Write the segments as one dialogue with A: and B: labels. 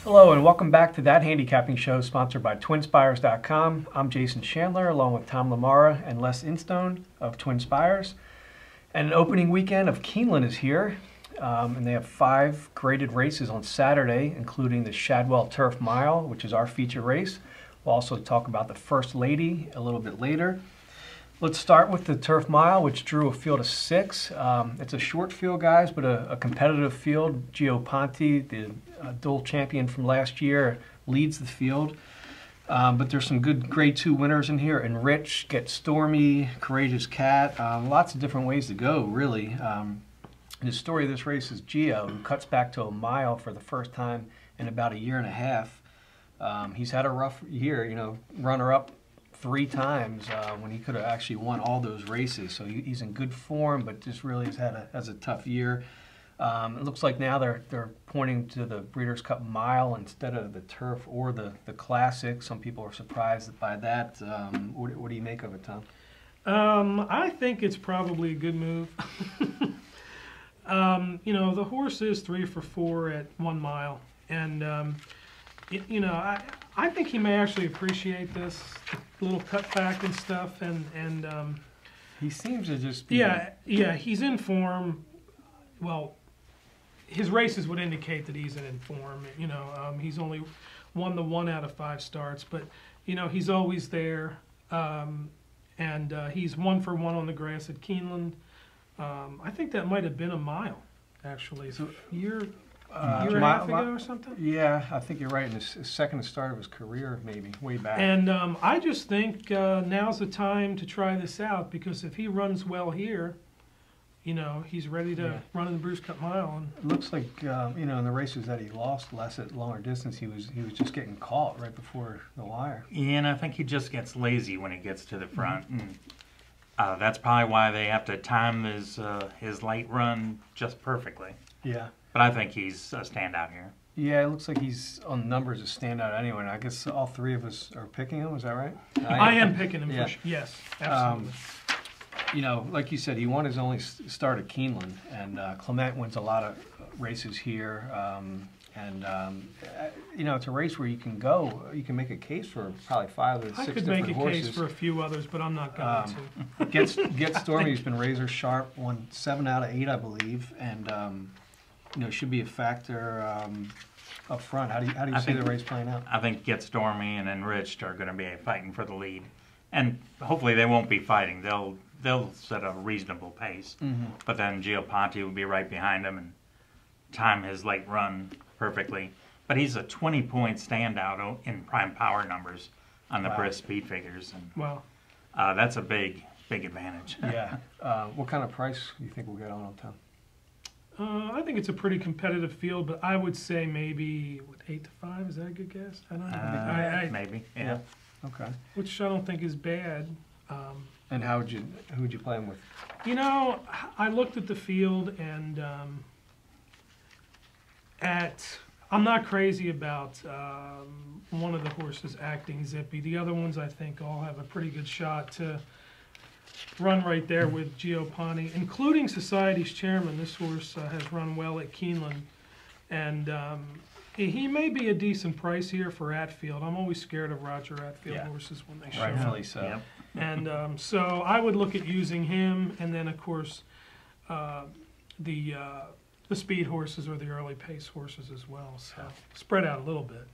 A: Hello and welcome back to That Handicapping Show, sponsored by TwinSpires.com. I'm Jason Chandler along with Tom Lamara and Les Instone of Twin Spires. And an opening weekend of Keeneland is here, and they have 5 graded races on Saturday, including the Shadwell Turf Mile, which is our feature race. We'll also talk about the First Lady a little bit later. Let's start with the Turf Mile, which drew a field of 6. It's a short field, guys, but a competitive field. Gio Ponti, the dual champion from last year, leads the field. But there's some good Grade 2 winners in here. Enrich, Get Stormy, Courageous Cat. Lots of different ways to go, really. The story of this race is Gio, who cuts back to a mile for the first time in about a year and a half. He's had a rough year, runner-up 3 times when he could have actually won all those races. So he's in good form, but just really has a tough year. It looks like now they're pointing to the Breeders' Cup Mile instead of the Turf or the Classic. Some people are surprised by that. What do you make of it, Tom?
B: I think it's probably a good move. The horse is 3 for 4 at 1 mile, and I think he may actually appreciate this little cutback and stuff, and
A: he seems to just be
B: he's in form. Well, his races would indicate that he's in form. He's only won the 1 out of 5 starts, but he's always there, and he's 1 for 1 on the grass at Keeneland. I think that might have been a mile, actually. So year and a half ago or something?
A: Yeah, I think you're right. In his second start of his career, maybe, way back.
B: And I just think now's the time to try this out, because if he runs well here, he's ready to run in the Breeders' Cup Mile. And
A: it looks like, in the races that he lost less at longer distance, he was just getting caught right before the wire.
C: Yeah, and I think he just gets lazy when he gets to the front. And that's probably why they have to time his light run just perfectly.
A: Yeah.
C: But I think he's a standout here.
A: Yeah, it looks like he's on numbers a standout anyway. And I guess all 3 of us are picking him. Is that right?
B: I am picking him. Yeah. Yes, absolutely.
A: Like you said, he won his only start at Keeneland, and Clement wins a lot of races here. It's a race where you can make a case for probably 5 or 6 different horses.
B: I could make a case for a few others, but I'm not going to.
A: Get Stormy's been razor sharp, won 7 out of 8, I believe, and should be a factor up front. How do you see the race playing out?
C: I think Get Stormy and Enriched are going to be fighting for the lead, and hopefully they won't be fighting. They'll set a reasonable pace, but then Gio Ponti will be right behind him and time his late run perfectly. But he's a 20-point standout in prime power numbers on the Brisk speed figures, and that's a big advantage.
A: Yeah. What kind of price do you think we'll get on Tom?
B: I think it's a pretty competitive field, but I would say maybe 8 to 5. Is that a good guess? I don't know.
C: Maybe. Yeah.
A: Okay.
B: Which I don't think is bad.
A: And who would you play him with?
B: I looked at the field, and I'm not crazy about one of the horses acting zippy. The other ones, I think, all have a pretty good shot to run right there with Gio Ponti, including Society's Chairman. This horse has run well at Keeneland, and he may be a decent price here for Atfield. I'm always scared of Roger Atfield horses when they show up.
A: Rightfully so.
C: Yep.
B: And so I would look at using him, and then of course the speed horses or the early pace horses as well. So spread out a little bit.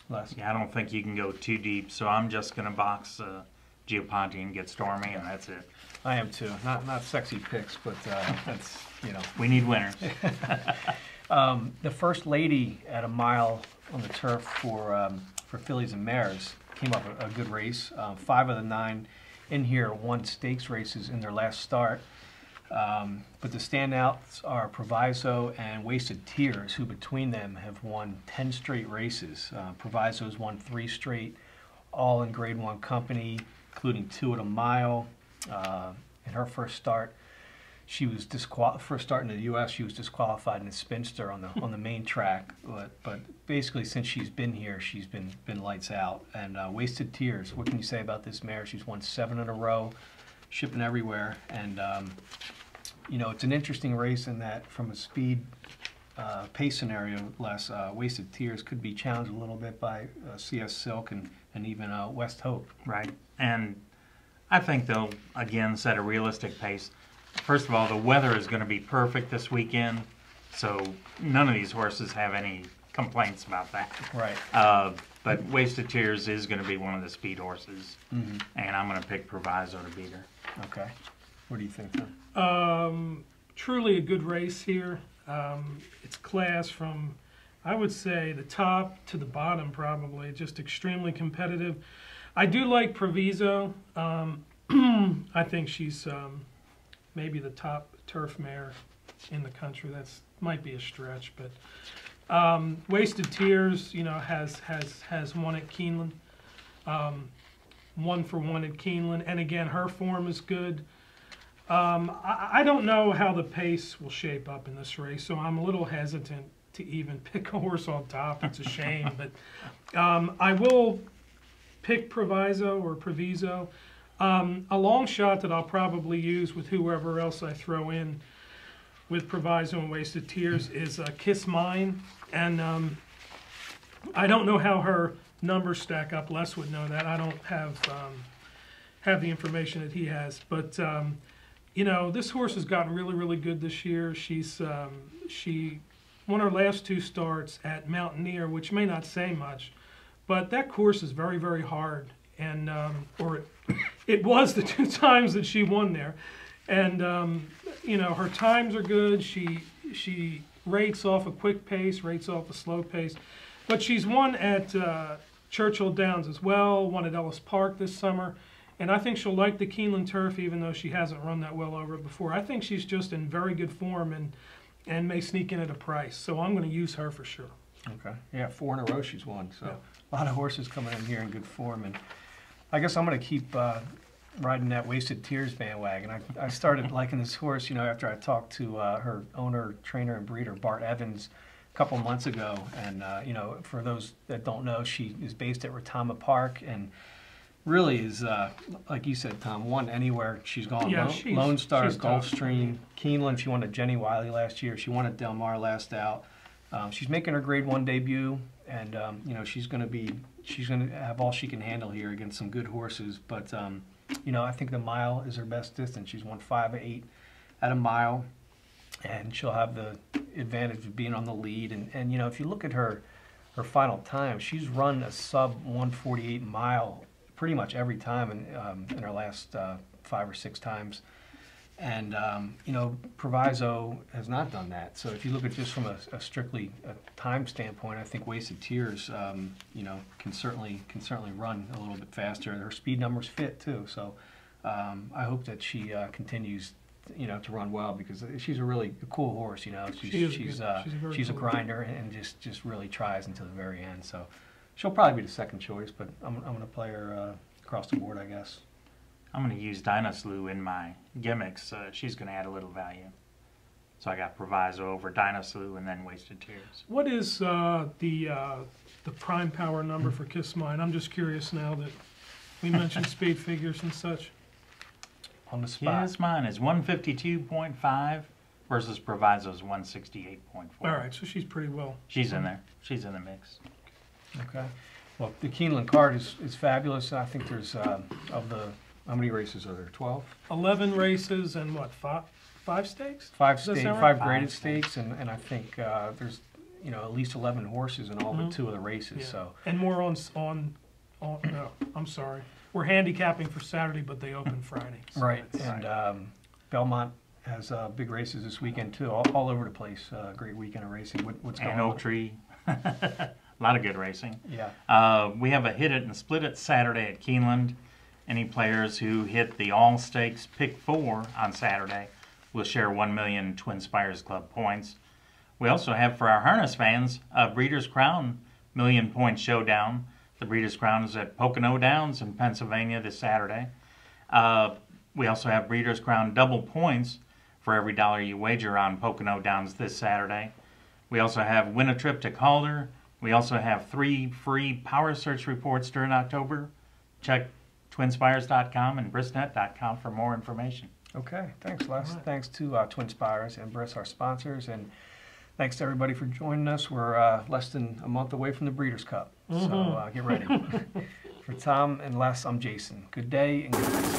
C: Yeah, I don't think you can go too deep, so I'm just going to box Gio Ponti and Get Stormy, and that's it.
A: I am too. Not sexy picks, but that's
C: we need winners.
A: The First Lady at a mile on the turf for fillies and mares came up a good race. 5 of the 9 in here won stakes races in their last start. But the standouts are Proviso and Wasted Tears, who between them have won 10 straight races. Proviso's won 3 straight, all in Grade 1 company, including 2 at a mile. In her first start, she was first start in the U.S. She was disqualified in a spinster on the main track, but basically since she's been here, she's been lights out. And Wasted Tears, what can you say about this mare? She's won 7 in a row, shipping everywhere, and it's an interesting race in that from a speed pace scenario, Les, Wasted Tears could be challenged a little bit by CS Silk and even West Hope.
C: Right. And I think they'll, again, set a realistic pace. First of all, the weather is going to be perfect this weekend, so none of these horses have any complaints about that.
A: Right.
C: But Wasted Tears is going to be one of the speed horses, and I'm going to pick Proviso to beat her.
A: Okay. What do you think, Tom?
B: Truly a good race here. It's class from, I would say, the top to the bottom probably. Just extremely competitive. I do like Proviso. I think she's maybe the top turf mare in the country. That's might be a stretch, but Wasted Tears, you know, has won at Keeneland. 1 for 1 at Keeneland, and again, her form is good. I don't know how the pace will shape up in this race, so I'm a little hesitant to even pick a horse on top. It's a shame, but I will pick Proviso. A long shot that I'll probably use with whoever else I throw in with Proviso and Wasted Tears is Kiss Mine, and I don't know how her numbers stack up. Les would know that. I don't have the information that he has, but you know, this horse has gotten really good this year. She won her last 2 starts at Mountaineer, which may not say much, but that course is very hard, and or it was the 2 times that she won there, and you know, her times are good. She rates off a quick pace, rates off a slow pace, but she's won at Churchill Downs as well, won at Ellis Park this summer, and I think she'll like the Keeneland turf even though she hasn't run that well over it before. I think she's just in very good form and may sneak in at a price, so I'm going to use her for sure.
A: Okay. Yeah, 4 in a row she's won, so
B: Yeah.
A: a lot of horses coming in here in good form, and I guess I'm going to keep riding that Wasted Tears bandwagon. I started liking this horse, you know, after I talked to her owner, trainer, and breeder, Bart Evans, a couple months ago. And, you know, for those that don't know, she is based at Retama Park and really is, like you said, Tom, won anywhere she's gone.
B: Yeah,
A: Lone Star,
B: she's tough.
A: Gulfstream, Keeneland. She won at Jenny Wiley last year. She won at Del Mar last out. She's making her Grade 1 debut, and, you know, she's going to have all she can handle here against some good horses. But, you know, I think the mile is her best distance. She's won 5 of 8 at a mile, and she'll have the advantage of being on the lead. And you know, if you look at her final time, she's run a sub 148 mile pretty much every time in her last 5 or 6 times. And you know, Proviso has not done that. So if you look at just from a strictly time standpoint, I think Wasted Tears, you know, can certainly run a little bit faster. Her speed numbers fit too. So I hope that she continues, you know, to run well, because she's a really cool horse. You know, she's a grinder and just really tries until the very end. So she'll probably be the second choice, but I'm going to play her across the board, I guess.
C: I'm going to use Dinosloo in my gimmicks. She's going to add a little value. So I got Proviso over Dinosloo and then Wasted Tears.
B: What is the prime power number for Kiss Mine? I'm just curious now that we mentioned speed figures and such.
A: On the spot.
C: Kiss Mine is 152.5 versus Proviso's 168.4.
B: All right, so she's pretty well.
C: She's in there. She's in the mix.
A: Okay. Well, the Keeneland card is fabulous. I think there's of the, how many races are there? 12?
B: 11 races and what, five stakes?
A: 5
B: Does that
A: stakes,
B: sound
A: 5
B: right?
A: graded stakes, and I think there's, you know, at least 11 horses in all but 2 of the races.
B: Yeah.
A: So
B: And more on no, I'm sorry. We're handicapping for Saturday, but they open Friday. So
A: right,
B: it's-
A: and Belmont has big races this weekend too, all over the place. Great weekend of racing. What's going
C: And
A: on?
C: Oak Tree. A lot of good racing.
A: Yeah.
C: We have a hit it and split it Saturday at Keeneland. Any players who hit the all stakes pick 4 on Saturday will share 1 million Twin Spires Club points. We also have, for our harness fans, a Breeders' Crown million point showdown. The Breeders' Crown is at Pocono Downs in Pennsylvania this Saturday. We also have Breeders' Crown double points for every $1 you wager on Pocono Downs this Saturday. We also have Win a Trip to Calder. We also have 3 free Power Search reports during October. Check twinspires.com and brisnet.com for more information.
A: Okay. Thanks, Les.
B: All right.
A: Thanks to Twin Spires and Briss, our sponsors, and Thanks to everybody for joining us. We're less than a month away from the Breeders' Cup, so get ready. For Tom and Les, I'm Jason. Good day and good night.